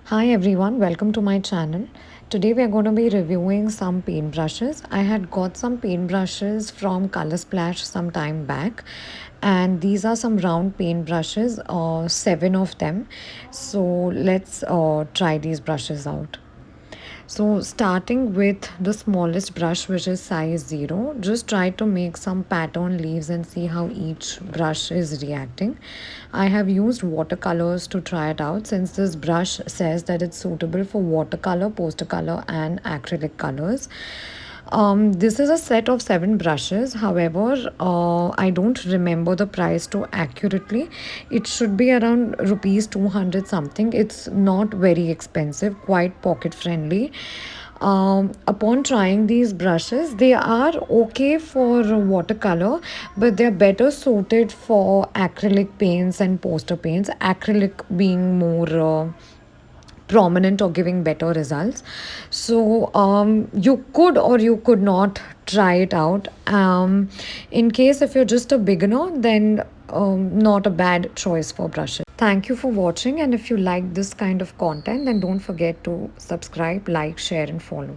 Hi everyone, welcome to my channel. Today we are going to be reviewing some paint brushes. I had got some paint brushes from Colorsplash some time back, and these are some round paint brushes, 7 of them. So let's try these brushes out. So starting with the smallest brush, which is size 0, just try to make some pattern leaves and see how each brush is reacting. I have used watercolors to try it out, since this brush says that it's suitable for watercolor, poster color and acrylic colors. This is a set of 7 brushes. However, I don't remember the price too accurately. It should be around rupees 200 something. It's not very expensive, quite pocket friendly. Upon trying these brushes, they are okay for watercolor, but they're better suited for acrylic paints and poster paints. Acrylic being more prominent or giving better results. So you could or you could not try it out. In case if you're just a beginner, then not a bad choice for brushes. Thank you for watching, and if you like this kind of content, then don't forget to subscribe, like, share and follow.